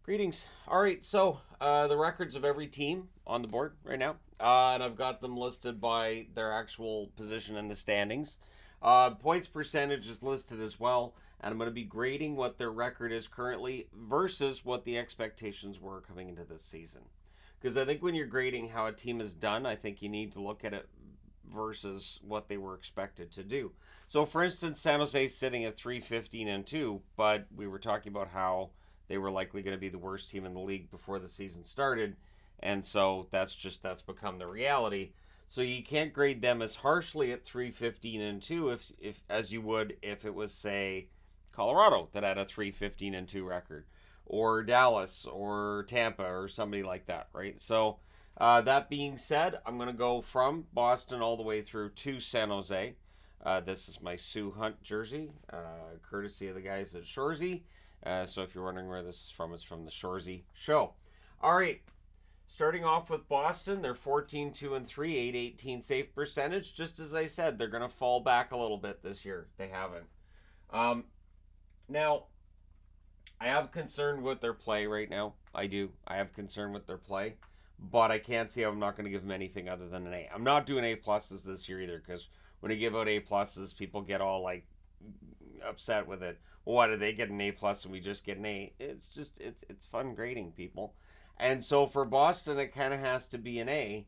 Greetings. All right, so the records of every team on the board right now, and I've got them listed by their actual position in the standings. Points percentage is listed as well, and I'm going to be grading what their record is currently versus what the expectations were coming into this season. Because I think when you're grading how a team is done, I think you need to look at it versus what they were expected to do. So, for instance, San Jose is sitting at 3-15-2, but we were talking about how they were likely going to be the worst team in the league before the season started, and so that's become the reality. So you can't grade them as harshly at 3-15-2 if as you would if it was, say, Colorado that had a 3-15-2 record, or Dallas or Tampa or somebody like that, right? So that being said, I'm going to go from Boston all the way through to San Jose. This is my Sue Hunt jersey, courtesy of the guys at Shorzy. So if you're wondering where this is from, it's from the Shorzy show. All right, starting off with Boston, they're 14-2-3, 818 save percentage. Just as I said, they're going to fall back a little bit this year. They haven't. Um, Now, I have concern with their play right now. I do. I have concern with their play, but I can't see how I'm not going to give them anything other than an A. I'm not doing A pluses this year either, because when you give out A pluses, people get all like upset with it. Well, why did they get an A plus and we just get an A? It's fun grading, people. And so for Boston, it kind of has to be an A.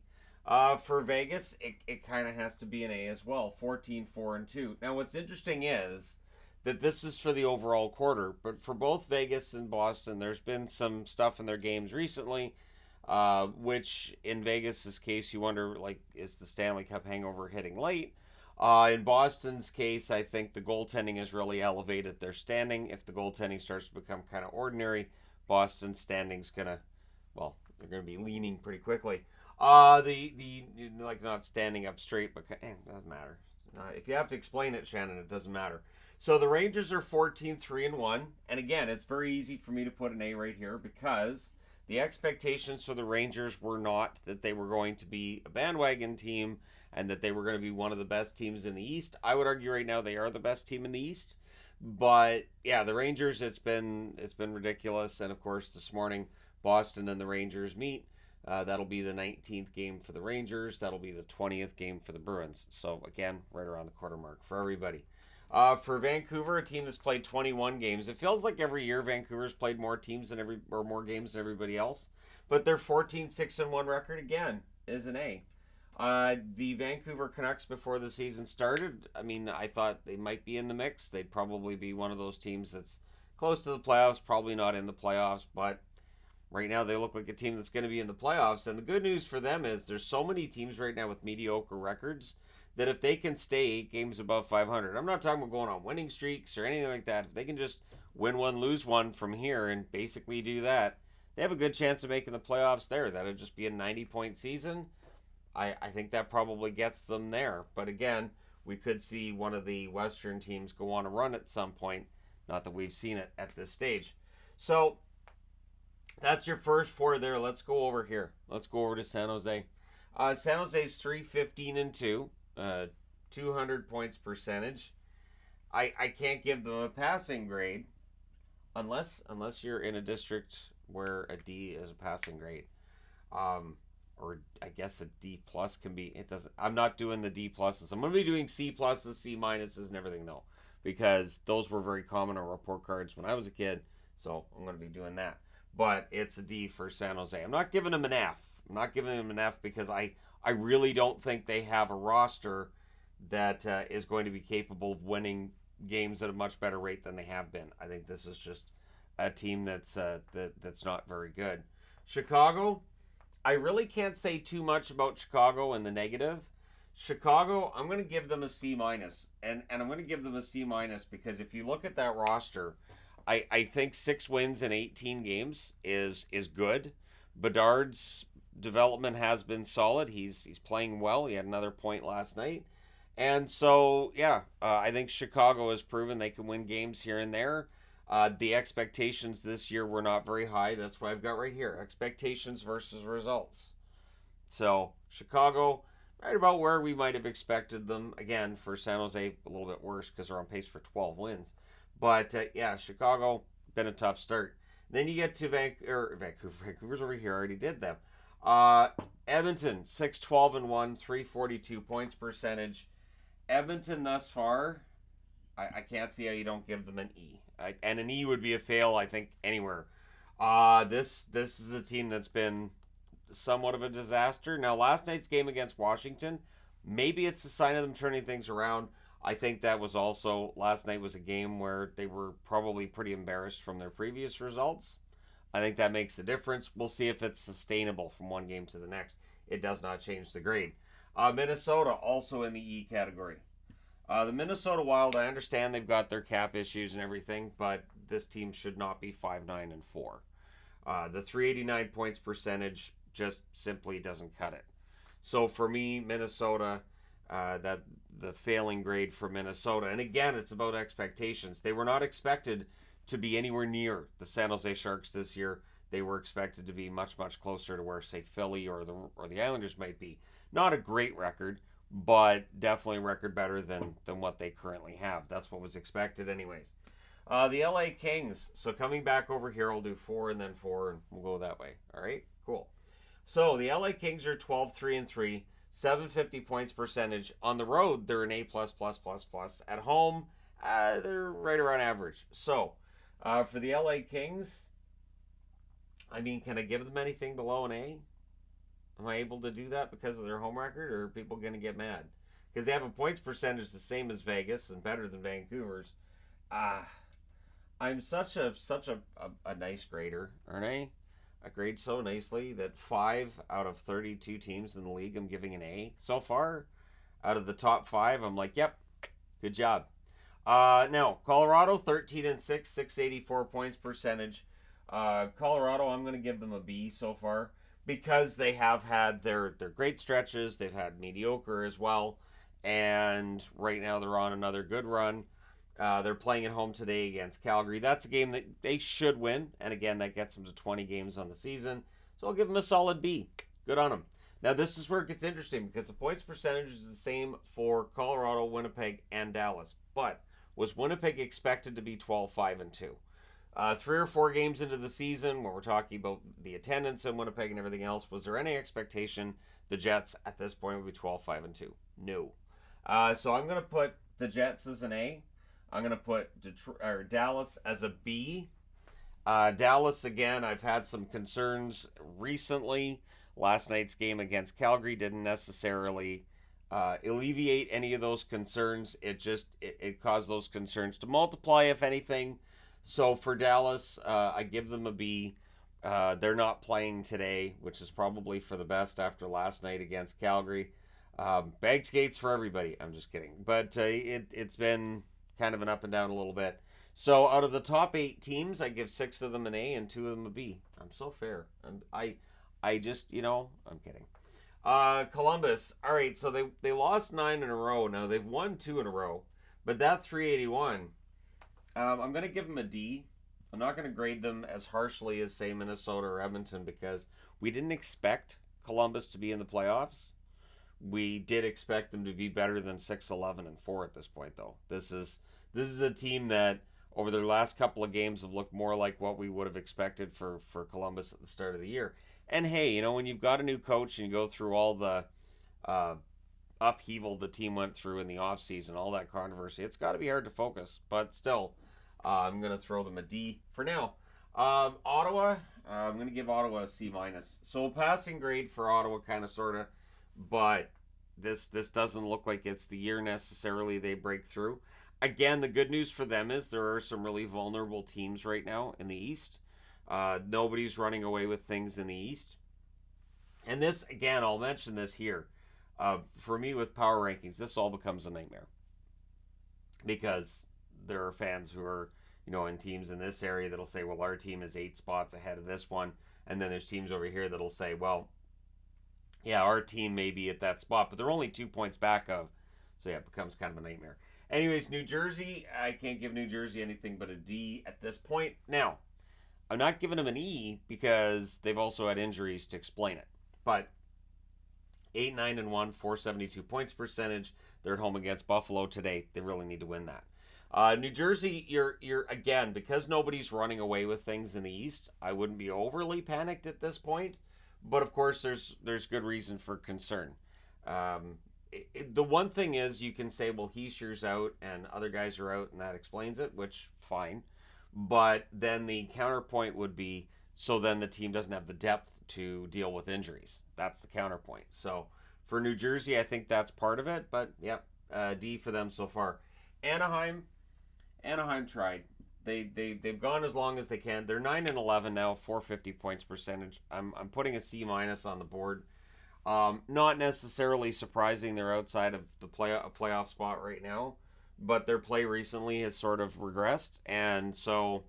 For Vegas, it kind of has to be an A as well. 14-4-2. Now, what's interesting is that this is for the overall quarter, but for both Vegas and Boston, there's been some stuff in their games recently, which in Vegas's case, you wonder, like, is the Stanley Cup hangover hitting late? In Boston's case, I think the goaltending has really elevated their standing. If the goaltending starts to become kind of ordinary, Boston's standing's gonna, well, they're gonna be leaning pretty quickly. The like not standing up straight, but doesn't matter. If you have to explain it, Shannon, it doesn't matter. So the Rangers are 14-3-1, and again, it's very easy for me to put an A right here because the expectations for the Rangers were not that they were going to be a bandwagon team and that they were going to be one of the best teams in the East. I would argue right now they are the best team in the East. But yeah, the Rangers, it's been ridiculous. And of course, this morning Boston and the Rangers meet. That'll be the 19th game for the Rangers. That'll be the 20th game for the Bruins. So again, right around the quarter mark for everybody. For Vancouver, a team that's played 21 games, it feels like every year Vancouver's played more teams than more games than everybody else. But their 14-6-1 record again is an A. The Vancouver Canucks before the season started, I mean, I thought they might be in the mix. They'd probably be one of those teams that's close to the playoffs, probably not in the playoffs, but right now they look like a team that's going to be in the playoffs. And the good news for them is there's so many teams right now with mediocre records that if they can stay 8 games above 500, I'm not talking about going on winning streaks or anything like that. If they can just win one, lose one from here and basically do that, they have a good chance of making the playoffs there. That'll just be a 90-point season. I think that probably gets them there. But again, we could see one of the Western teams go on a run at some point. Not that we've seen it at this stage. So that's your first four there. Let's go over here. Let's go over to San Jose. San Jose's 3-15-2, 200 points percentage. I can't give them a passing grade unless you're in a district where a D is a passing grade. Or I guess a D plus can be. It doesn't. I'm not doing the D pluses. I'm going to be doing C pluses, C minuses, and everything though, because those were very common on report cards when I was a kid. So I'm going to be doing that. But it's a D for San Jose. I'm not giving them an F. I'm not giving them an F because I really don't think they have a roster that is going to be capable of winning games at a much better rate than they have been. I think this is just a team that's not very good. Chicago, I really can't say too much about Chicago in the negative. Chicago, I'm going to give them a C minus, and I'm going to give them a C minus because if you look at that roster, I think 6 wins in 18 games is good. Bedard's development has been solid. He's playing well. He had another point last night, and so yeah, I think Chicago has proven they can win games here and there. The expectations this year were not very high. That's why I've got right here expectations versus results. So Chicago, right about where we might have expected them. Again, for San Jose, a little bit worse because they're on pace for 12 wins. But yeah, Chicago, been a tough start. Then you get to Vancouver. Vancouver's over here. I already did them. Uh, Edmonton 6-12-1, 342 points percentage. Edmonton thus far, I can't see how you don't give them an E. And an E would be a fail, I think, anywhere. This is a team that's been somewhat of a disaster. Now, last night's game against Washington, maybe it's a sign of them turning things around. I think that was also, last night was a game where they were probably pretty embarrassed from their previous results. I think that makes a difference. We'll see if it's sustainable from one game to the next. It does not change the grade. Minnesota also in the E category. The Minnesota Wild, I understand they've got their cap issues and everything, but this team should not be 5-9-4. The 389 points percentage just simply doesn't cut it. So for me, Minnesota, that the failing grade for Minnesota, and again, it's about expectations. They were not expected to be anywhere near the San Jose Sharks this year. They were expected to be much, much closer to where, say, Philly or the Islanders might be. Not a great record, but definitely a record better than what they currently have. That's what was expected anyways. The LA Kings. So coming back over here, I'll do 4 and then 4, and we'll go that way. All right, cool. So the LA Kings are 12-3-3, 750 points percentage. On the road, they're an A++++. At home, they're right around average. So for the LA Kings, I mean, can I give them anything below an A? Am I able to do that because of their home record, or are people going to get mad? Because they have a points percentage the same as Vegas and better than Vancouver's. I'm such a nice grader, aren't I? I grade so nicely that 5 out of 32 teams in the league I'm giving an A so far. Out of the top 5, I'm like, yep, good job. Now, Colorado 13-6, 684 points percentage. Colorado, I'm going to give them a B so far because they have had their great stretches. They've had mediocre as well. And right now they're on another good run. They're playing at home today against Calgary. That's a game that they should win. And again, that gets them to 20 games on the season. So I'll give them a solid B. Good on them. Now, this is where it gets interesting because the points percentage is the same for Colorado, Winnipeg, and Dallas. But was Winnipeg expected to be 12-5-2? 3 or 4 games into the season, where we're talking about the attendance in Winnipeg and everything else, was there any expectation the Jets at this point would be 12-5-2? No. So I'm going to put the Jets as an A. I'm going to put Dallas as a B. Dallas, again, I've had some concerns recently. Last night's game against Calgary didn't necessarily alleviate any of those concerns. It caused those concerns to multiply, if anything. So for Dallas, I give them a B. They're not playing today, which is probably for the best after last night against Calgary. Bag skates for everybody. I'm just kidding. But it's been kind of an up and down a little bit. So out of the top 8 teams, I give 6 of them an A and 2 of them a B. I'm so fair. I just, I'm kidding. Columbus. All right, so they lost 9 in a row. Now they've won 2 in a row. But that 381, I'm going to give them a D. I'm not going to grade them as harshly as, say, Minnesota or Edmonton because we didn't expect Columbus to be in the playoffs. We did expect them to be better than 6-11-4 at this point, though. This is a team that over their last couple of games have looked more like what we would have expected for Columbus at the start of the year. And hey, when you've got a new coach and you go through all the upheaval the team went through in the offseason, all that controversy, it's got to be hard to focus. But still, I'm going to throw them a D for now. Ottawa, I'm going to give Ottawa a C-. So a passing grade for Ottawa, kind of, sort of. But this doesn't look like it's the year necessarily they break through. Again, the good news for them is there are some really vulnerable teams right now in the East. Nobody's running away with things in the East. And this, again, I'll mention this here. For me with power rankings, this all becomes a nightmare. Because there are fans who are, in teams in this area that'll say, well, our team is 8 spots ahead of this one. And then there's teams over here that'll say, well, yeah, our team may be at that spot, but they're only 2 points back of. So yeah, it becomes kind of a nightmare. Anyways, New Jersey, I can't give New Jersey anything but a D at this point. Now, I'm not giving them an E because they've also had injuries to explain it. But 8-9-1, 472 points percentage. They're at home against Buffalo today. They really need to win that. New Jersey, you're again, because nobody's running away with things in the East. I wouldn't be overly panicked at this point, but of course, there's good reason for concern. Um, the one thing is, you can say, well, Heischer's out and other guys are out, and that explains it, which fine. But then the counterpoint would be, so then the team doesn't have the depth to deal with injuries. That's the counterpoint. So for New Jersey, I think that's part of it. But yep, D for them so far. Anaheim, Anaheim tried. They've gone as long as they can. They're 9-11 now, 450 points percentage. I'm putting a C minus on the board. Not necessarily surprising they're outside of the playoff spot right now, but their play recently has sort of regressed, and so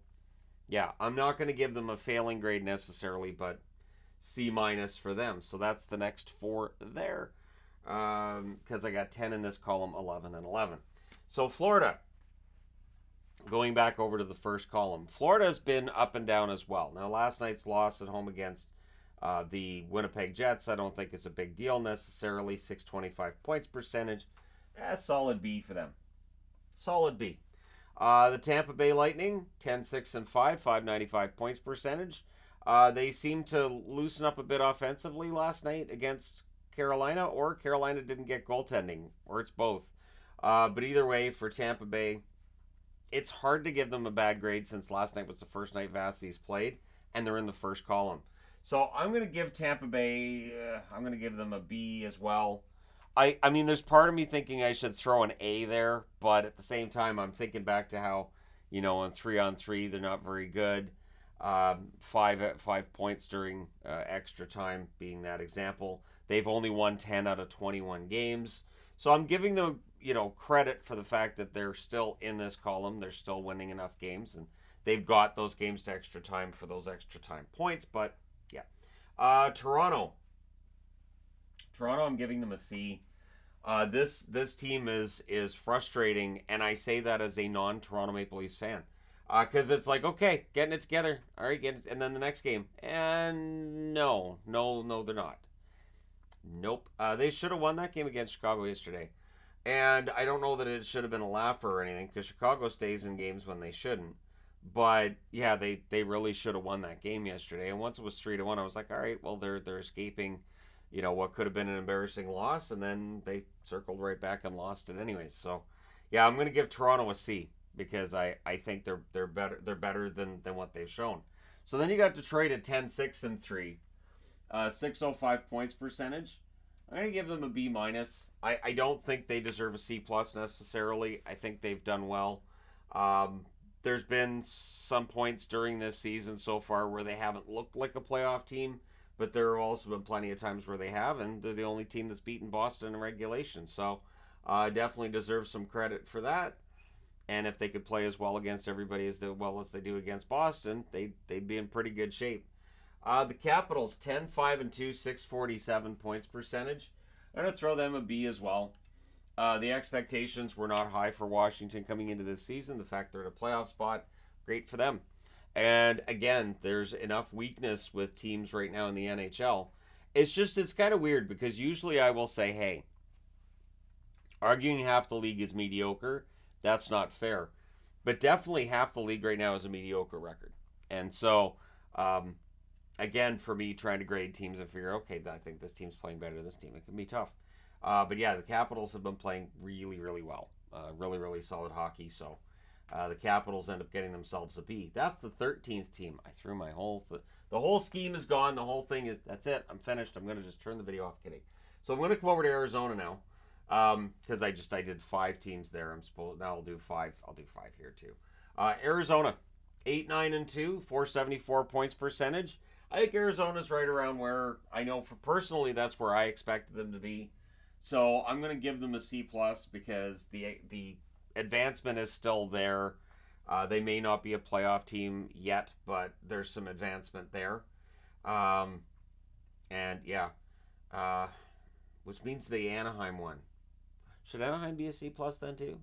yeah, I'm not going to give them a failing grade necessarily, but C minus for them. So that's the next four there, because I got 10 in this column, 11 and 11. So Florida, going back over to the first column, Florida's been up and down as well. Now, last night's loss at home against the Winnipeg Jets, I don't think it's a big deal necessarily. 625 points percentage. Solid B for them. Solid B. The Tampa Bay Lightning, 10-6-5, 595 points percentage. They seemed to loosen up a bit offensively last night against Carolina, or Carolina didn't get goaltending, or it's both. But either way, for Tampa Bay, it's hard to give them a bad grade since last night was the first night Vasi's played, and they're in the first column. So I'm going to give Tampa Bay, I'm going to give them a B as well. I mean, there's part of me thinking I should throw an A there, but at the same time, I'm thinking back to how, on 3-on-3, they're not very good. 5 points during extra time being that example. They've only won 10 out of 21 games. So I'm giving them, credit for the fact that they're still in this column. They're still winning enough games, and they've got those games to extra time for those extra time points. But yeah, Toronto, I'm giving them a C. This team is frustrating, and I say that as a non-Toronto Maple Leafs fan, because it's like, okay, getting it together, all right, and then the next game, and no, they're not. Nope. They should have won that game against Chicago yesterday, and I don't know that it should have been a laugher or anything, because Chicago stays in games when they shouldn't. But yeah, they really should have won that game yesterday. And once it was 3-1, I was like, all right, well, they're escaping, what could have been an embarrassing loss, and then they circled right back and lost it anyways. So yeah, I'm gonna give Toronto a C, because I think they're better than what they've shown. So then you got Detroit at 10-6-3, 605 points percentage. I'm gonna give them a B minus. I don't think they deserve a C plus necessarily. I think they've done well. There's been some points during this season so far where they haven't looked like a playoff team, but there have also been plenty of times where they have, and they're the only team that's beaten Boston in regulation. So definitely deserve some credit for that. And if they could play as well against everybody as well as they do against Boston, they'd be in pretty good shape. The Capitals, 10-5-2, 647 points percentage. I'm going to throw them a B as well. The expectations were not high for Washington coming into this season. The fact they're in a playoff spot, great for them. And again, there's enough weakness with teams right now in the NHL. It's kind of weird, because usually I will say, hey, arguing half the league is mediocre, that's not fair. But definitely half the league right now is a mediocre record. And so, again, for me, trying to grade teams and figure, okay, I think this team's playing better than this team, it can be tough. But yeah, the Capitals have been playing really, really well. Really, really solid hockey. So the Capitals end up getting themselves a B. That's the 13th team. I threw my the whole scheme is gone. The whole thing is, that's it. I'm finished. I'm going to just turn the video off. Kidding. So I'm going to come over to Arizona now, because I did 5 teams there. Now I'll do 5. I'll do 5 here too. Arizona, 8-9-2, 474 points percentage. I think Arizona's right around where I know personally that's where I expected them to be. So I'm going to give them a C plus, because the advancement is still there. They may not be a playoff team yet, but there's some advancement there. And yeah, which means the Anaheim one. Should Anaheim be a C plus then too?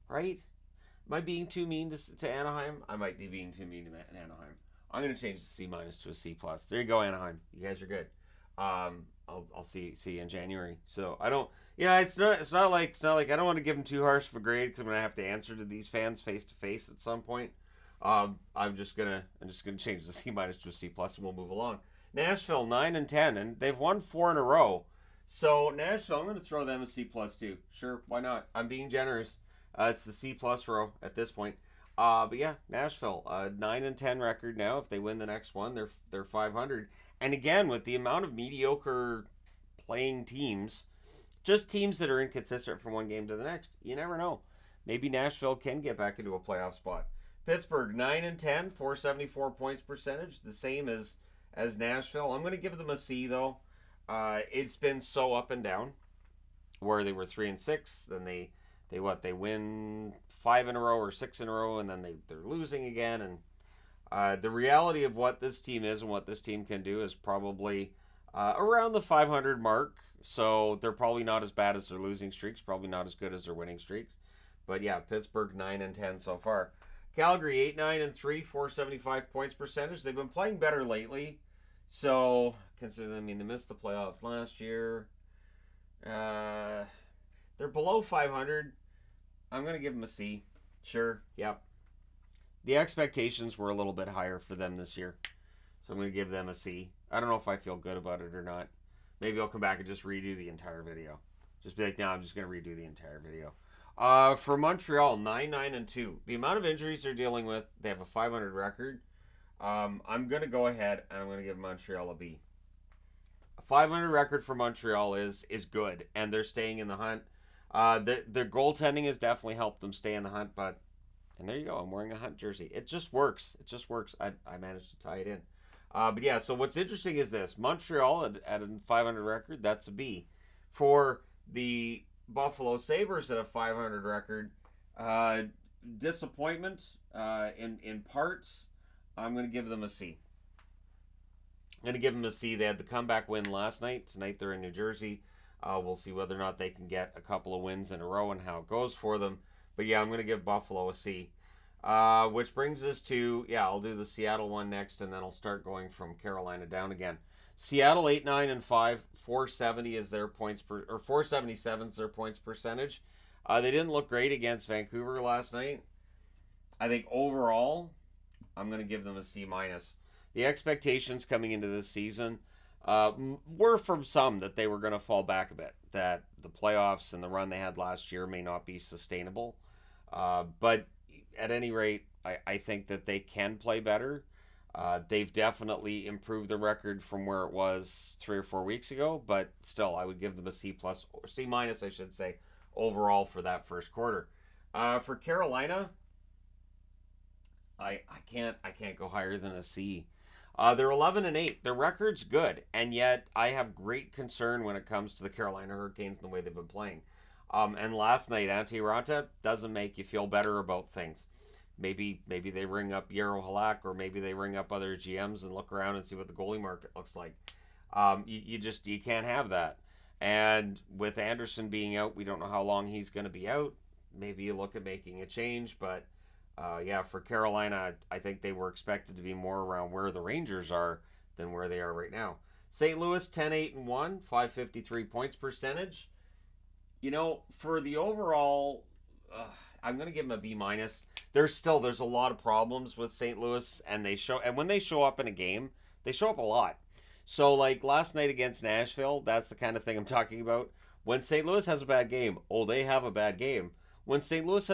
Right? Am I being too mean to Anaheim? I might be being too mean to Anaheim. I'm going to change the C minus to a C plus. There you go, Anaheim. You guys are good. I'll see you in January. So I don't. Yeah, it's not like I don't want to give them too harsh of a grade because I'm gonna have to answer to these fans face to face at some point. I'm just gonna change the C minus to a C plus and we'll move along. Nashville 9-10 and they've won 4 in a row. So Nashville, I'm gonna throw them a C plus too. Sure, why not? I'm being generous. It's the C plus row at this point. But yeah, Nashville, 9-10 record now. If they win the next one, they're 500. And again, with the amount of mediocre playing teams, just teams that are inconsistent from one game to the next, you never know. Maybe Nashville can get back into a playoff spot. Pittsburgh 9-10, 474 points percentage, the same as Nashville. I'm going to give them a C though. It's been so up and down. Where they were 3-6, then they win 5 in a row or 6 in a row, and then they're losing again. And the reality of what this team is and what this team can do is probably around the 500 mark. So they're probably not as bad as their losing streaks, probably not as good as their winning streaks. But yeah, Pittsburgh 9-10 so far. Calgary 8-9-3, 475 points percentage. They've been playing better lately. So consider, I mean, they missed the playoffs last year. They're below 500. I'm going to give them a C. Sure, yep. The expectations were a little bit higher for them this year. So I'm going to give them a C. I don't know if I feel good about it or not. Maybe I'll come back and just redo the entire video. Just be like, no, I'm just going to redo the entire video. For Montreal, 9-9-2. The amount of injuries they're dealing with, they have a 500 record. I'm going to go ahead and I'm going to give Montreal a B. A 500 record for Montreal is good, and they're staying in the hunt. Their goaltending has definitely helped them stay in the hunt, and there you go. I'm wearing a hunt jersey. It just works. It just works. I managed to tie it in. But yeah, so what's interesting is this. Montreal at a 500 record, that's a B. For the Buffalo Sabres at a 500 record, disappointment in parts. I'm going to give them a C. I'm going to give them a C. They had the comeback win last night. Tonight they're in New Jersey. We'll see whether or not they can get a couple of wins in a row and how it goes for them. But yeah, I'm going to give Buffalo a C. Which brings us to, I'll do the Seattle one next, and then I'll start going from Carolina down again. Seattle 8-9-5, 470 is their points per, or 477 is their points percentage. They didn't look great against Vancouver last night. I think overall, I'm going to give them a C minus. The expectations coming into this season were from some that they were going to fall back a bit, that the playoffs and the run they had last year may not be sustainable. But at any rate, I think that they can play better. They've definitely improved the record from where it was 3 or 4 weeks ago, but still, I would give them a C plus or C minus, I should say, overall for that first quarter. For Carolina, I can't go higher than a C. They're 11-8. Their record's good, and yet I have great concern when it comes to the Carolina Hurricanes and the way they've been playing. And last night, Antti Raanta doesn't make you feel better about things. Maybe they ring up Jaro Halak, or maybe they ring up other GMs and look around and see what the goalie market looks like. You can't have that. And with Anderson being out, we don't know how long he's going to be out. Maybe you look at making a change, but for Carolina, I think they were expected to be more around where the Rangers are than where they are right now. St. Louis 10-8-1, 553 points percentage. For the overall, I'm going to give them a B minus. There's a lot of problems with St. Louis, and when they show up in a game, they show up a lot. So like last night against Nashville, that's the kind of thing I'm talking about. When St. Louis has a bad game, they have a bad game. When St. Louis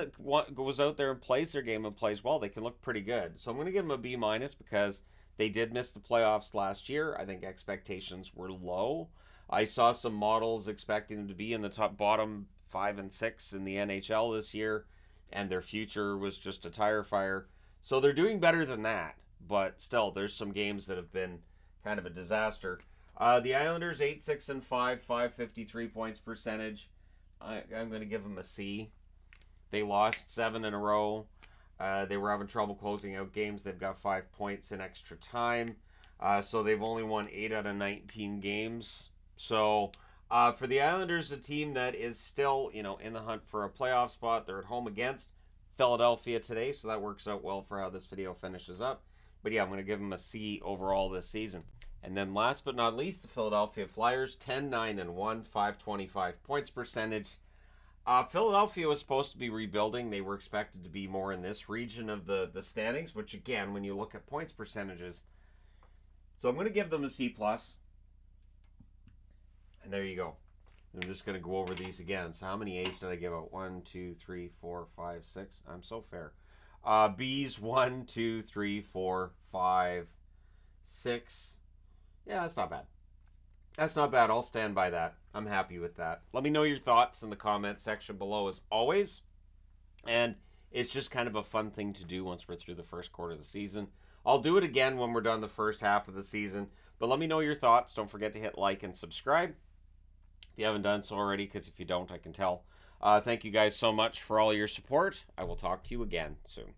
goes out there and plays their game and plays well, they can look pretty good. So I'm going to give them a B minus because they did miss the playoffs last year. I think expectations were low. I saw some models expecting them to be in the bottom 5 and 6 in the NHL this year, and their future was just a tire fire. So they're doing better than that, but still, there's some games that have been kind of a disaster. The Islanders 8-6-5, 553 points percentage. I'm going to give them a C. They lost 7 in a row. They were having trouble closing out games. They've got 5 points in extra time. So they've only won 8 out of 19 games. So for the Islanders, a team that is still, in the hunt for a playoff spot. They're at home against Philadelphia today, so that works out well for how this video finishes up. But yeah, I'm going to give them a C overall this season. And then last but not least, the Philadelphia Flyers, 10-9-1, 525 points percentage. Philadelphia was supposed to be rebuilding. They were expected to be more in this region of the standings, which again, when you look at points percentages, so I'm going to give them a C+. And there you go. I'm just going to go over these again. So how many A's did I give out? 1, 2, 3, 4, 5, 6. I'm so fair. B's 1, 2, 3, 4, 5, 6. Yeah, that's not bad. That's not bad. I'll stand by that. I'm happy with that. Let me know your thoughts in the comment section below as always. And it's just kind of a fun thing to do once we're through the first quarter of the season. I'll do it again when we're done the first half of the season. But let me know your thoughts. Don't forget to hit like and subscribe if you haven't done so already, because if you don't, I can tell. Thank you guys so much for all your support. I will talk to you again soon.